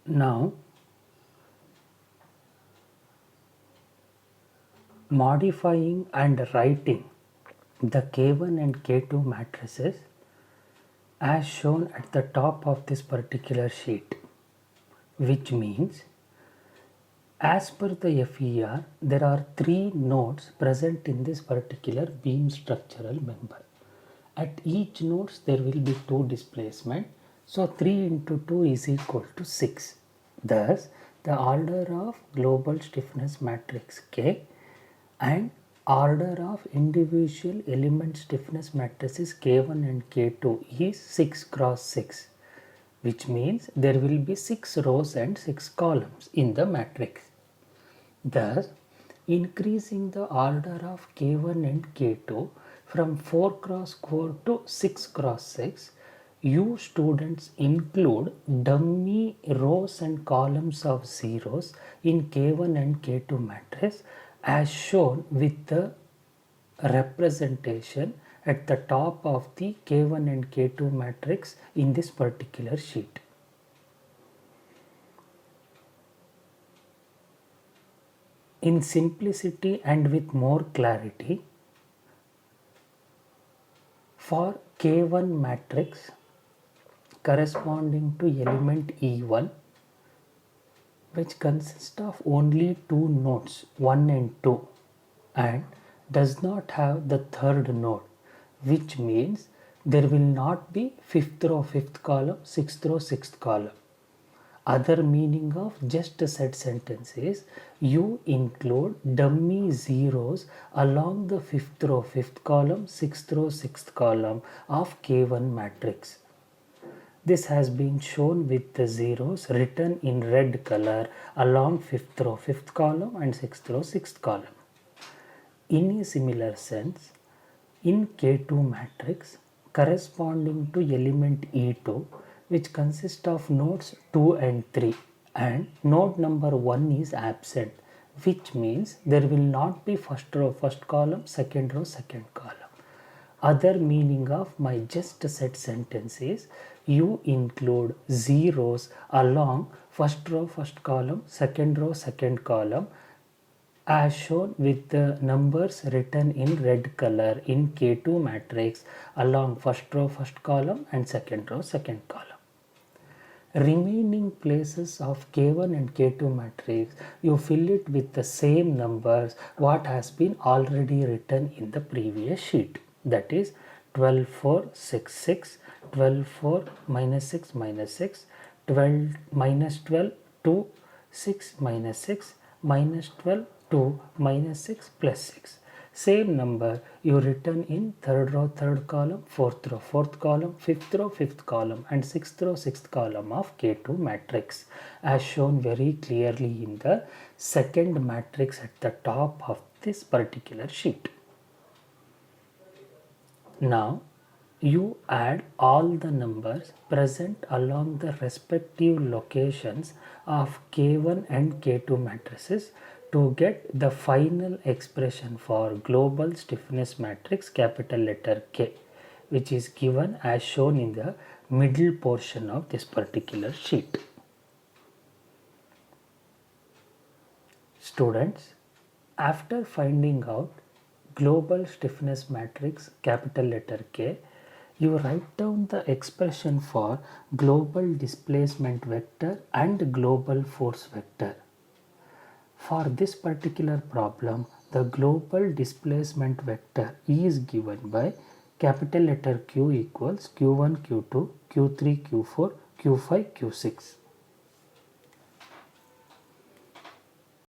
Now, modifying and writing the K1 and K2 matrices as shown at the top of this particular sheet, which means as per the FER, there are 3 nodes present in this particular beam structural member. At each nodes there will be 2 displacement. So 3 into 2 is equal to 6. Thus, the order of global stiffness matrix K and order of individual element stiffness matrices K1 and K2 is 6 cross 6, which means there will be 6 rows and 6 columns in the matrix. Thus, increasing the order of K1 and K2 from 4 cross 4 to 6 cross 6, you students include dummy rows and columns of zeros in K1 and K2 matrix as shown with the representation at the top of the K1 and K2 matrix in this particular sheet. In simplicity and with more clarity, for K1 matrix corresponding to element E1, which consists of only 2 nodes 1 and 2 and does not have the third node, which means there will not be 5th row 5th column, 6th row 6th column. Other meaning of just said sentence is you include dummy zeros along the 5th row 5th column, 6th row 6th column of K1 matrix. This has been shown with the zeros written in red color along 5th row 5th column and 6th row 6th column. In a similar sense, in K2 matrix corresponding to element E2, which consists of nodes 2 and 3 and node number 1 is absent, which means there will not be first row first column, second row second column. Other meaning of my just said sentence is you include zeros along first row first column, second row second column as shown with the numbers written in red color in K2 matrix along first row first column and second row second column. Remaining places of K1 and K2 matrix, you fill it with the same numbers what has been already written in the previous sheet, that is 12 4 6 6, 12 4 minus 6 minus 6, 12 minus 12 2 6 minus 6 minus 12 2 minus 6 plus 6. Same number you written in third row third column, fourth row fourth column, fifth row fifth column and sixth row sixth column of K2 matrix as shown very clearly in the second matrix at the top of this particular sheet. Now you add all the numbers present along the respective locations of K1 and K2 matrices to get the final expression for global stiffness matrix capital letter K, which is given as shown in the middle portion of this particular sheet. Students, after finding out global stiffness matrix capital letter K, you write down the expression for global displacement vector and global force vector. For this particular problem, the global displacement vector is given by capital letter Q equals Q1, Q2, Q3, Q4, Q5, Q6.